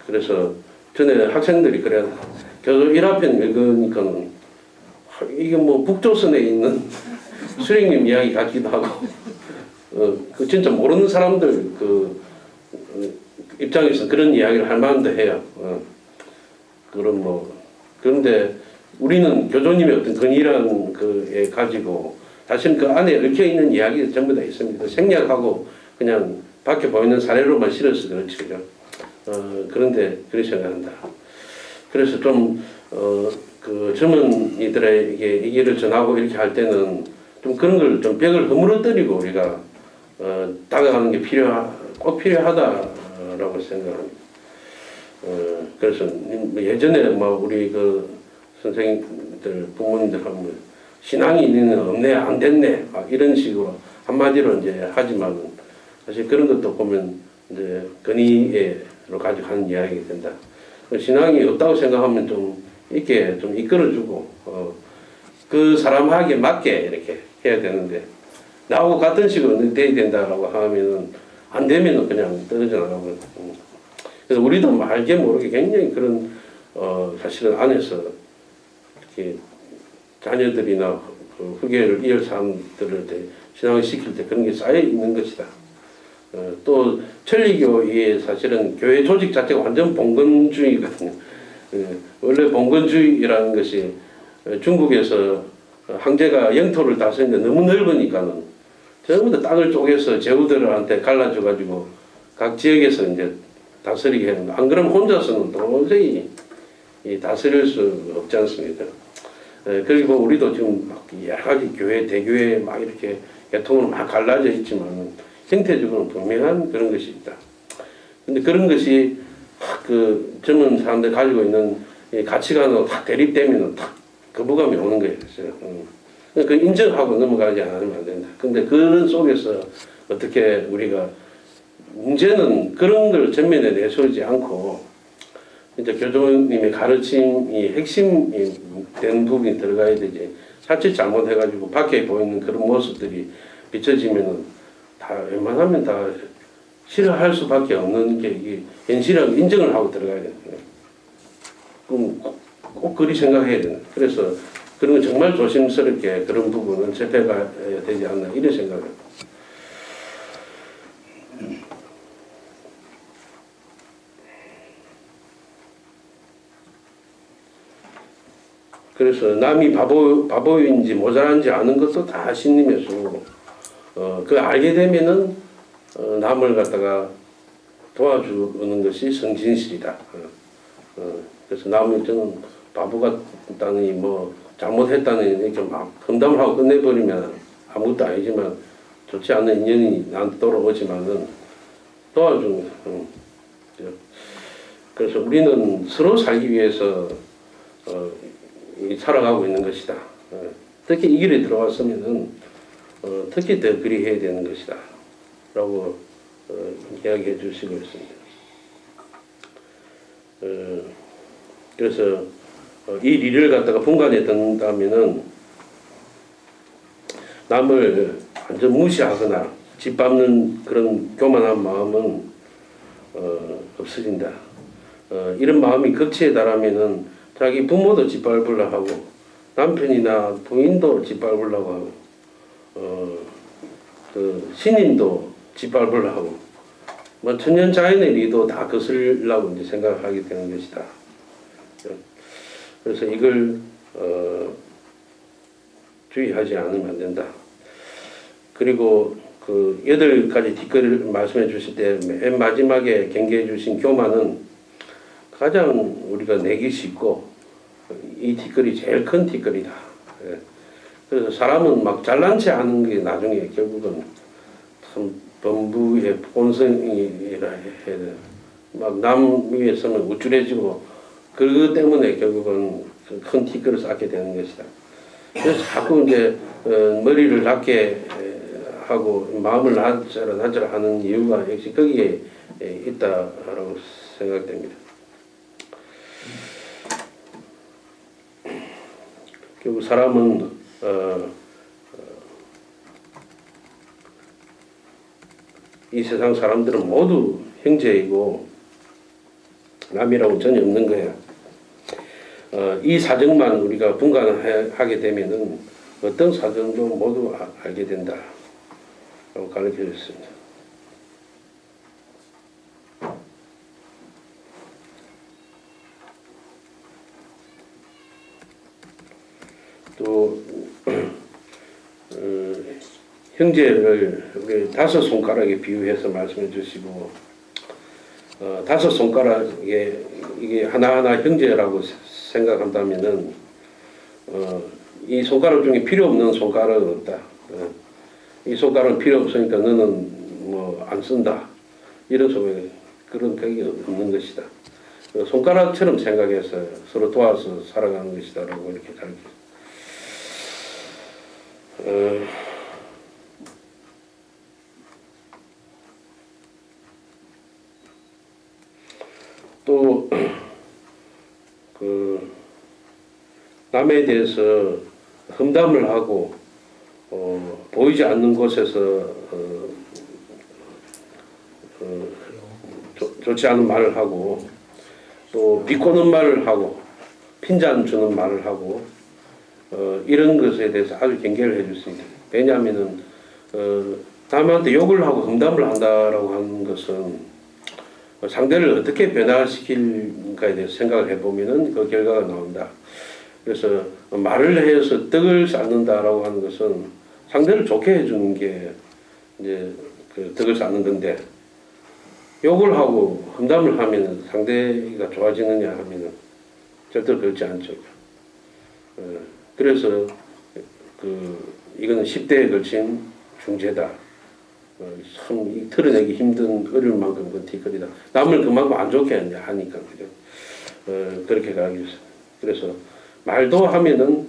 그래서 전에 학생들이 그래 교수 1화편 읽으니까는 이게 뭐 북조선에 있는 수령님 이야기 같기도 하고 그 진짜 모르는 사람들 입장에서 그런 이야기를 할 만도 해요. 그런 뭐 그런데 우리는 교조님의 어떤 근이라는 그에 가지고 사실 그 안에 얽혀 있는 이야기가 전부 다 있습니다. 생략하고 그냥 밖에 보이는 사례로만 실어서 그렇지 그죠. 그런데 그렇게 생각한다. 그래서 좀 그 젊은이들에게 이 길을 전하고 이렇게 할 때는 좀 그런 걸 좀 벽을 허물어뜨리고 우리가 다가가는 게 꼭 필요하다라고 생각합니다. 그래서 예전에 뭐 우리 그 선생님들 부모님들 하면 신앙이 있는 없네 안 됐네 막 이런 식으로 한마디로 이제 하지만 사실 그런 것도 보면 이제 권위로 가지고 하는 이야기가 된다. 신앙이 없다고 생각하면 좀 이렇게 좀 이끌어주고 그 사람에게 맞게 이렇게 해야 되는데 나하고 같은 식으로 돼야 된다라고 하면은 안 되면은 그냥 떨어져 나가고 그래서 우리도 알게 모르게 굉장히 그런 사실은 안에서 이렇게 자녀들이나 그 후계를 이을 사람들을 신앙을 시킬 때 그런 게 쌓여 있는 것이다. 또 천리교의 사실은 교회 조직 자체가 완전 봉건주의거든요. 원래 봉건주의라는 것이 중국에서 황제가 영토를 다스리는데 너무 넓으니까는 전부 다 땅을 쪼개서 제후들한테 갈라줘가지고 각 지역에서 이제 다스리게 하는 거. 안 그러면 혼자서는 도저히 다스릴 수 없지 않습니까? 그리고 우리도 지금 막 여러 가지 교회, 대교회 막 이렇게 계통으로 막 갈라져 있지만 형태적으로는 분명한 그런 것이 있다. 근데 그런 것이 그 젊은 사람들 가지고 있는 가치관으로 딱 대립되면 딱 거부감이 오는 거예요. 그 인정하고 넘어가지 않으면 안 된다. 근데 그런 속에서 어떻게 우리가 문제는 그런 걸 전면에 내세우지 않고 이제 교수님의 가르침이 핵심이 되는 부분이 들어가야 되지. 자칫 잘못해가지고 밖에 보이는 그런 모습들이 비춰지면은 다 웬만하면 다 싫어할 수밖에 없는 게 이게 현실이라고 인정을 하고 들어가야 되는 거예요. 그럼 꼭 그리 생각해야 되는. 그래서 그런 건 정말 조심스럽게 그런 부분은 접해가야 되지 않나 이런 생각을. 그래서 남이 바보인지 모자란지 아는 것도 다 신님의 수고. 그 알게 되면은 남을 갖다가 도와주는 것이 성진실이다. 그래서 남을 저는 바보 같다니 뭐 잘못했다니 이렇게 막 험담을 하고 끝내버리면 아무것도 아니지만 좋지 않은 인연이 나한테 돌아오지만은 도와주는. 그래서 우리는 서로 살기 위해서 살아가고 있는 것이다. 특히 이 길에 들어왔으면은 특히 더 그리 해야 되는 것이다. 라고 이야기해 주시고 있습니다. 그래서 이 리를 갖다가 분간해 둔다면은 남을 완전 무시하거나 짓밟는 그런 교만한 마음은 없어진다. 이런 마음이 극치에 달하면은 자기 부모도 짓밟으려고 하고 남편이나 부인도 짓밟으려고 하고 그 신임도 짓밟으려고 하고 뭐 천년자연의 리도 다 거슬려고 이제 생각하게 되는 것이다. 그래서 이걸 주의하지 않으면 안 된다. 그리고 그 8가지 뒷글을 말씀해 주실 때 맨 마지막에 경계해 주신 교만은 가장 우리가 내기 쉽고 이 뒷글이 제일 큰 뒷글이다. 그래서 사람은 막 잘난 체 하는 게 나중에 결국은 참 범부의 본성이라 해야 돼. 막 남 위에 서면 우쭐해지고 그것 때문에 결국은 큰 뒷글을 쌓게 되는 것이다. 그래서 자꾸 이제 머리를 낮게 하고 마음을 낮으라 하는 이유가 역시 거기에 있다라고 생각됩니다. 결국 사람은 이 세상 사람들은 모두 형제이고 남이라고 전혀 없는 거야. 이 사정만 우리가 분간하게 되면은 어떤 사정도 모두 알게 된다. 라고 가르쳐 줬습니다. 또 형제를 우리 5손가락에 비유해서 말씀해 주시고 5손가락에 이게 하나하나 형제라고 생각한다면은 이 손가락 중에 필요 없는 손가락은 없다. 이 손가락은 필요 없으니까 너는 뭐 안 쓴다. 이런 소리 그런 격이 없는 것이다. 손가락처럼 생각해서 서로 도와서 살아가는 것이다라고 이렇게 가르쳐. 또 그 남에 대해서 험담을 하고 보이지 않는 곳에서 좋지 않은 말을 하고 또 비꼬는 말을 하고 핀잔 주는 말을 하고 이런 것에 대해서 아주 경계를 해줄 수 있다. 왜냐하면은 남한테 욕을 하고 험담을 한다라고 하는 것은 상대를 어떻게 변화시킬까에 대해서 생각을 해보면은 그 결과가 나온다. 그래서 말을 해서 떡을 쌓는다라고 하는 것은 상대를 좋게 해주는 게 이제 그 덕을 쌓는 건데, 욕을 하고 험담을 하면 상대가 좋아지느냐 하면은 절대로 그렇지 않죠. 그래서 이거는 10대에 걸친 중죄다. 참 털어내기 힘든 어려울 만큼 그 티끌이다. 남을 그만큼 안 좋게 하니까 그죠. 그렇게 가기 위해서. 그래서 말도 하면은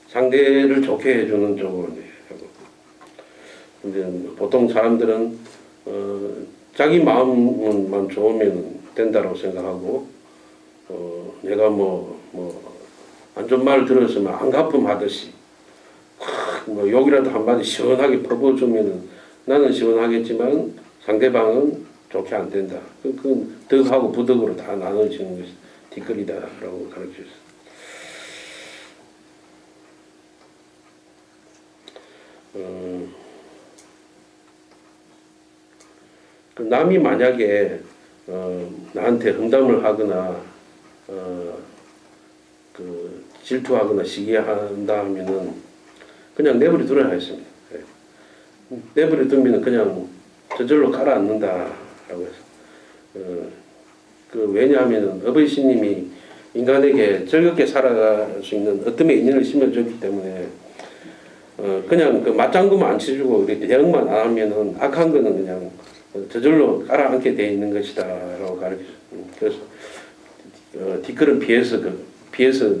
상대를 좋게 해주는 쪽으로 하고. 근데 보통 사람들은 자기 마음만 좋으면 된다고 생각하고, 내가 안 좋은 말 들었으면 안갚음 하듯이 욕이라도 한마디 시원하게 퍼부어주면 나는 시원하겠지만 상대방은 좋게 안 된다. 그건 덕하고 부덕으로 다 나눠지는 것이 뒷거리다라고 가르쳐줬어요. 남이 만약에 나한테 험담을 하거나 질투하거나 시기한다 하면은 그냥 내버려 두어야 했습니다. 내버려 두면 그냥 저절로 가라앉는다라고 해서 왜냐하면 어버이 신님이 인간에게 즐겁게 살아갈 수 있는 어둠의 인연을 심어줬기 때문에 그냥 맞장구만 안 쳐주고 이렇게 대응만 안 하면은 악한 거는 그냥 저절로 가라앉게 돼 있는 것이다라고 가르쳐요. 그래서 뒷걸음 피해서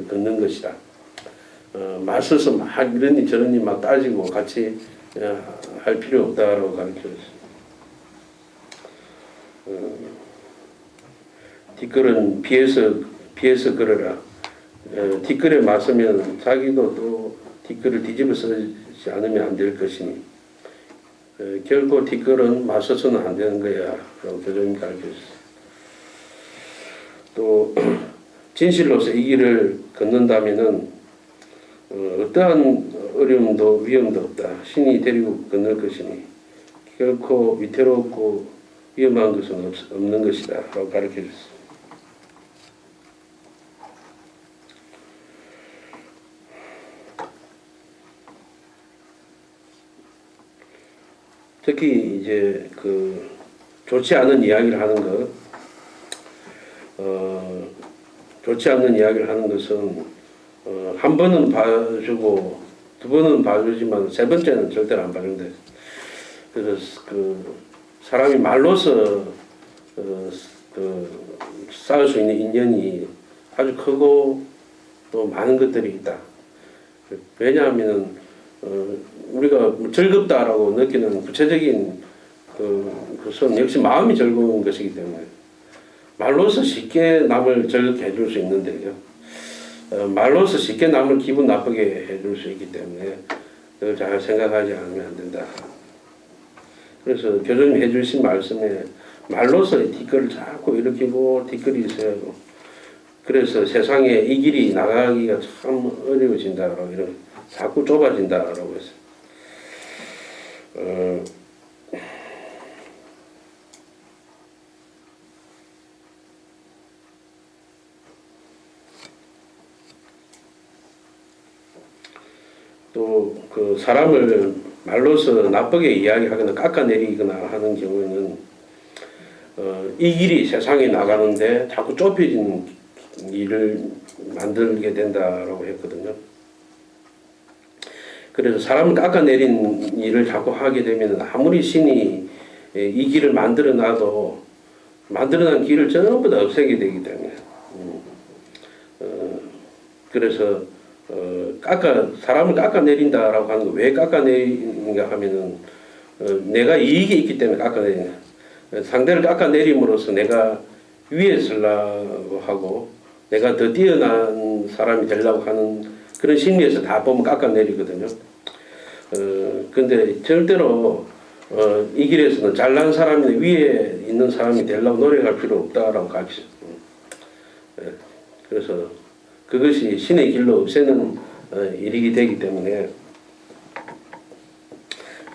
걷는 것이다. 맞서서 막 이러니 저러니 막 따지고 같이 할 필요 없다라고 가르쳐줬어요. 뒷걸은 피해서 걸어라. 뒷걸에 맞서면 자기도 또 뒷걸을 뒤집어 쓰지 않으면 안 될 것이니 결코 뒷걸은 맞서서는 안 되는 거야 라고 교수님이 가르쳐줬어요. 또 진실로서 이 길을 걷는다면은 어떠한 어려움도 위험도 없다. 신이 데리고 건널 것이니 결코 위태롭고 위험한 것은 없는 것이다 라고 가르쳐줬어요. 특히 이제 좋지 않은 이야기를 하는 것, 좋지 않는 이야기를 하는 것은 한 번은 봐주고 두 번은 봐주지만 세 번째는 절대로 안 봐준대. 그래서 사람이 말로서 쌓을 수 있는 인연이 아주 크고 또 많은 것들이 있다. 왜냐하면 우리가 즐겁다라고 느끼는 구체적인 그것은 역시 마음이 즐거운 것이기 때문에 말로서 쉽게 남을 즐겁게 해줄 수 있는데요. 말로서 쉽게 남을 기분 나쁘게 해줄 수 있기 때문에 그걸 잘 생각하지 않으면 안 된다. 그래서 교수님 해주신 말씀에 말로서 뒷걸을 자꾸 일으키고 뒷걸이 있어야 하고 그래서 세상에 이 길이 나가기가 참 어려워진다라고 이런 자꾸 좁아진다라고 했어요. 또 사람을 말로서 나쁘게 이야기하거나 깎아내리거나 하는 경우에는 이 길이 세상에 나가는데 자꾸 좁혀진 일을 만들게 된다라고 했거든요. 그래서 사람을 깎아내린 일을 자꾸 하게 되면 아무리 신이 이 길을 만들어놔도 만들어난 길을 전부 다 없애게 되기 때문에 그래서 사람을 깎아내린다라고 하는 거 왜 깎아내리는가 하면은 내가 이익이 있기 때문에 깎아내리는 상대를 깎아내림으로써 내가 위에 서려고 하고 내가 더 뛰어난 사람이 되려고 하는 그런 심리에서 다 보면 깎아내리거든요. 근데 절대로 이 길에서는 잘난 사람이나 위에 있는 사람이 되려고 노력할 필요 없다라고 가르쳐요. 그래서 그것이 신의 길로 없애는 일이기 되기 때문에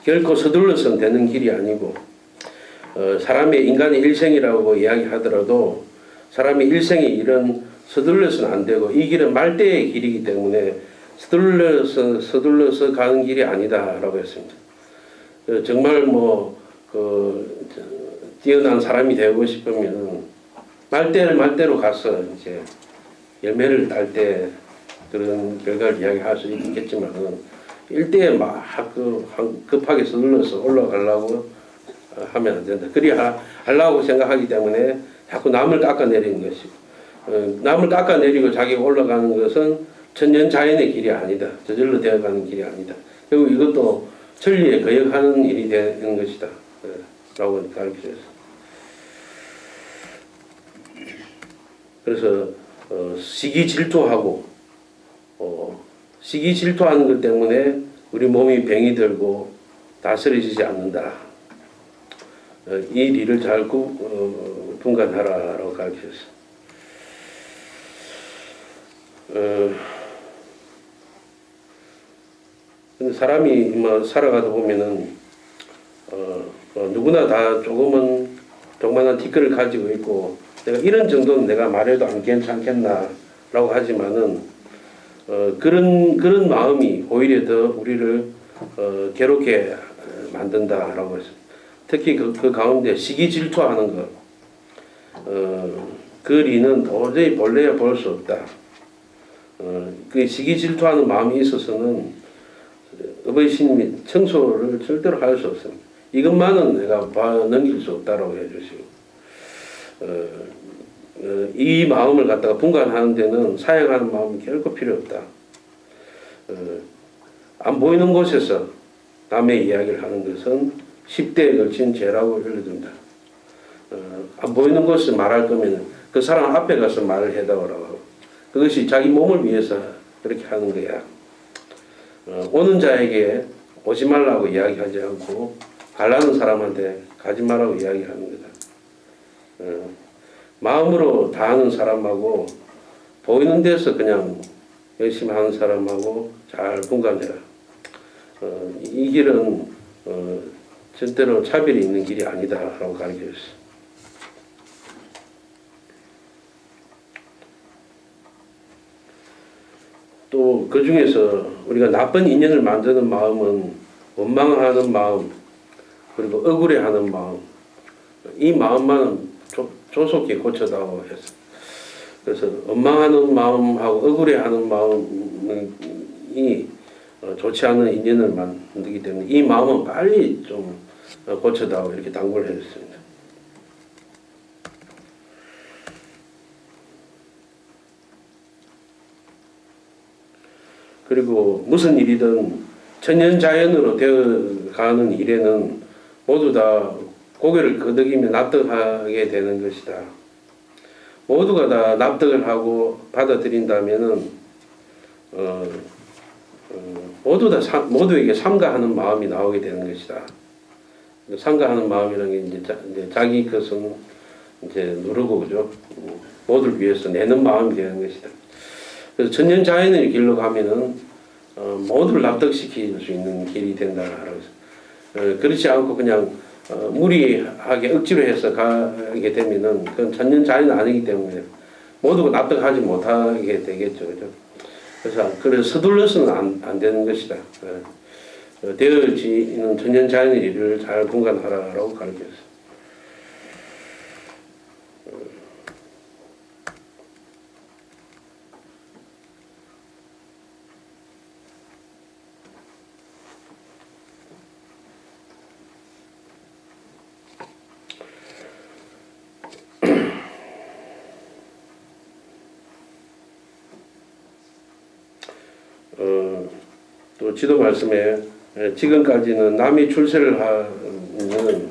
결코 서둘러서는 되는 길이 아니고 사람의 인간의 일생이라고 이야기하더라도 사람의 일생이 이런 서둘러서는 안 되고 이 길은 말대의 길이기 때문에 서둘러서 가는 길이 아니다라고 했습니다. 정말 뛰어난 사람이 되고 싶으면 말대로 가서 이제 열매를 딸 때 그런 결과를 이야기할 수 있겠지만은 일대에 막 급하게 서둘러서 올라가려고 하면 안 된다. 그리 하려고 생각하기 때문에 자꾸 남을 깎아내리는 것이고, 남을 깎아내리고 자기가 올라가는 것은 천년자연의 길이 아니다. 저절로 되어가는 길이 아니다. 그리고 이것도 천리에 거역하는 일이 되는 것이다. 라고 가르쳐졌어. 그래서 시기 질투하고 시기 질투하는 것 때문에 우리 몸이 병이 들고 다스려지지 않는다. 이 일을 잘 분간하라라고 가르쳤어. 근데 사람이 살아가다 보면은 누구나 다 조그만한 티끌을 가지고 있고, 내가 이런 정도는 내가 말해도 안 괜찮겠나라고 하지만은 그런 마음이 오히려 더 우리를 괴롭게 만든다라고 했어요. 특히 그 가운데 시기 질투하는 것, 그 리는 도저히 본래야 볼 수 없다. 그 시기 질투하는 마음이 있어서는 어버이신님이 청소를 절대로 할 수 없습니다. 이것만은 내가 넘길 수 없다라고 해주시고, 이 마음을 갖다가 분간하는 데는 사역하는 마음이 결코 필요 없다. 안 보이는 곳에서 남의 이야기를 하는 것은 10대에 걸친 죄라고 알려준다. 안 보이는 곳에서 말할 거면 그 사람 앞에 가서 말을 해다오라고. 그것이 자기 몸을 위해서 그렇게 하는 거야. 오는 자에게 오지 말라고 이야기하지 않고 가라는 사람한테 가지 말라고 이야기하는 거다. 마음으로 다하는 사람하고 보이는 데서 그냥 열심히 하는 사람하고 잘 분간해라. 이 길은 절대로 차별이 있는 길이 아니다라고 가르쳐줬어요. 또 그 중에서 우리가 나쁜 인연을 만드는 마음은 원망하는 마음, 그리고 억울해하는 마음, 이 마음만은 조속히 고쳐다오 해서, 그래서 원망하는 마음하고 억울해하는 마음이 좋지 않은 인연을 만들기 때문에 이 마음은 빨리 좀 고쳐다오 이렇게 당부를 해줬습니다. 그리고 무슨 일이든 천연자연으로 되어가는 일에는 모두 다 고개를 끄덕이며 납득하게 되는 것이다. 모두가 다 납득을 하고 받아들인다면은 모두에게 삼가하는 마음이 나오게 되는 것이다. 삼가하는 마음이라는 게 이제 자기 것은 이제 누르고 그죠. 모두를 위해서 내는 마음이 되는 것이다. 그래서 천연자연의 길로 가면은 모두를 납득시킬 수 있는 길이 된다라고 해서 그렇지 않고 그냥 무리하게 억지로 해서 가게 되면은 그건 천연자연은 아니기 때문에 모두가 납득하지 못하게 되겠죠, 그죠? 그래서 서둘러서는 안 되는 것이다. 되어지는 천연자연의 일을 잘 분간하라라고 가르쳤어요. 또 지도 말씀에 지금까지는 남이 출세를 하는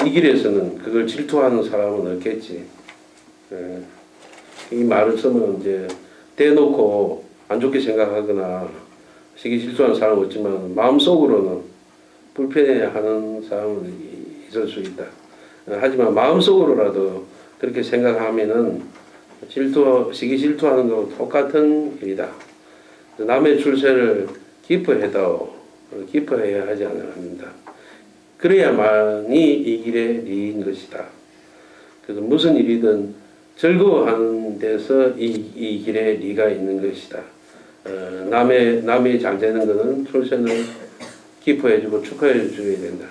이 길에서는 그걸 질투하는 사람은 없겠지. 이 말을 쓰면 이제 대놓고 안 좋게 생각하거나 시기 질투하는 사람은 없지만 마음속으로는 불편해하는 사람은 있을 수 있다. 하지만 마음속으로라도 그렇게 생각하면은 시기 질투하는 것과 똑같은 일이다. 남의 출세를 기뻐해야 하지 않는다. 그래야만이 이 길의 리인 것이다. 그래서 무슨 일이든 즐거워하는 데서 이 길의 리가 있는 것이다. 남의 잘 되는 것은 출세는 기뻐해주고 축하해줘야 된다.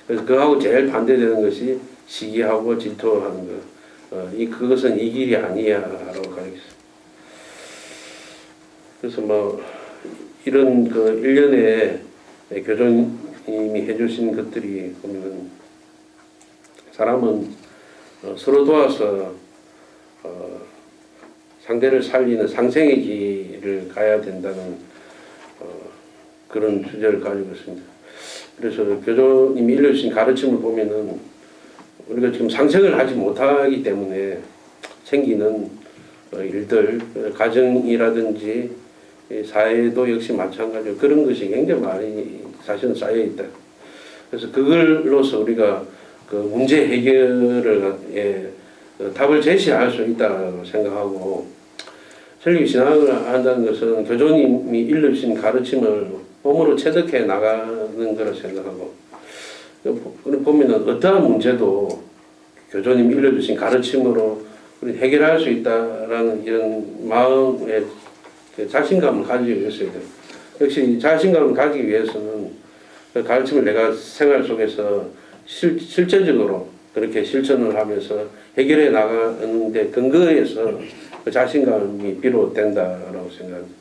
그래서 그하고 제일 반대되는 것이 시기하고 질투하는 것. 그것은 이 길이 아니야라고 가르쳤어요. 그래서 뭐 이런 그 일련의 교수님이 해주신 것들이 보면 사람은 서로 도와서 상대를 살리는 상생의 길을 가야 된다는 그런 주제를 가지고 있습니다. 그래서 교수님이 일러주신 가르침을 보면은 우리가 지금 상생을 하지 못하기 때문에 생기는 일들, 가정이라든지 사회도 역시 마찬가지로 그런 것이 굉장히 많이 사실은 쌓여 있다. 그래서 그걸로서 우리가 그 문제 해결을 답을 제시할 수 있다고 생각하고, 설교 신앙을 한다는 것은 교주님이 일러주신 가르침을 몸으로 체득해 나가는 거라 생각하고, 보면은 어떠한 문제도 교주님이 일러주신 가르침으로 우리 해결할 수 있다라는 이런 마음의 자신감을 가지기 위해서야 돼요. 역시 자신감을 가지기 위해서는 그 가르침을 내가 생활 속에서 실제적으로 그렇게 실천을 하면서 해결해 나가는데 근거에서 그 자신감이 비롯된다라고 생각합니다.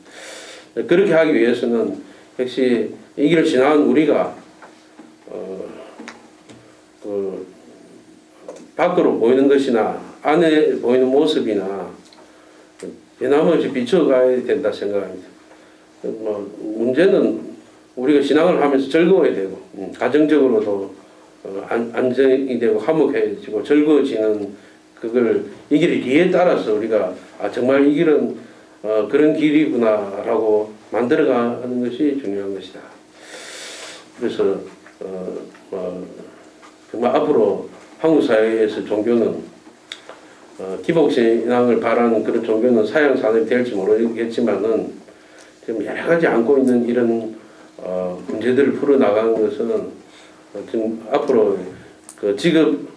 그렇게 하기 위해서는 역시 이 길을 지나간 우리가 그 밖으로 보이는 것이나 안에 보이는 모습이나 변함없이 비춰가야 된다 생각합니다. 뭐 문제는 우리가 신앙을 하면서 즐거워야 되고 가정적으로도 안정이 되고 화목해지고 즐거워지는 그걸 이 길의 뒤에 따라서 우리가 정말 이 길은 그런 길이구나라고 만들어가는 것이 중요한 것이다. 그래서 정말 앞으로 한국 사회에서 종교는 기복신앙을 바라는 그런 종교는 사양산업이 될지 모르겠지만은 지금 여러 가지 안고 있는 이런 문제들을 풀어나가는 것은 지금 앞으로 그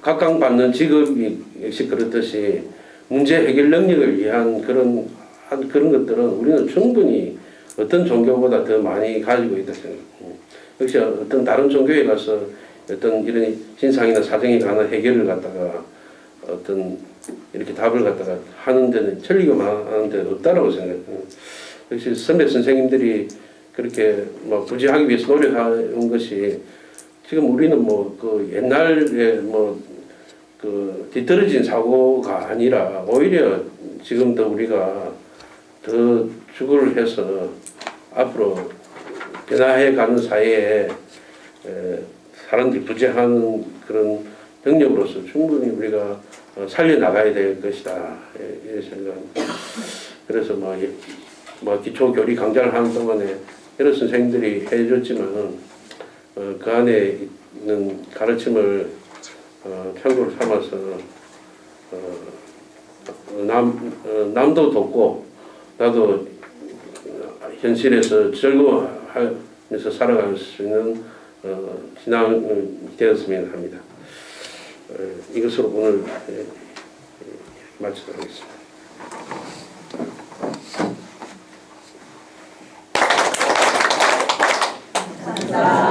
각광받는 직업이 역시 그렇듯이 문제 해결 능력을 위한 그런 것들은 우리는 충분히 어떤 종교보다 더 많이 가지고 있다 생각합니다. 역시 어떤 다른 종교에 가서 어떤 이런 신상이나 사정에 관한 해결을 갖다가 어떤 이렇게 답을 갖다가 하는 데는 천리가 많은 데 없다라고 생각해요. 역시 선배 선생님들이 그렇게 뭐 부지하기 위해서 노력한 것이 지금 우리는 뭐 그 옛날에 뭐 그 뒤떨어진 사고가 아니라 오히려 지금 더 우리가 더 주구를 해서 앞으로 변화해 가는 사회에 사람들이 부재하는 그런 능력으로서 충분히 우리가 살려나가야 될 것이다 이런 생각합니다. 그래서 뭐 기초교리 강좌를 하는 동안에 여러 선생님들이 해줬지만은 그 안에 있는 가르침을 참고로 삼아서 남도 돕고 나도 현실에서 즐거워하면서 살아갈 수 있는 신앙이 되었으면 합니다. 이것으로 오늘 마치도록 하겠습니다. 감사합니다.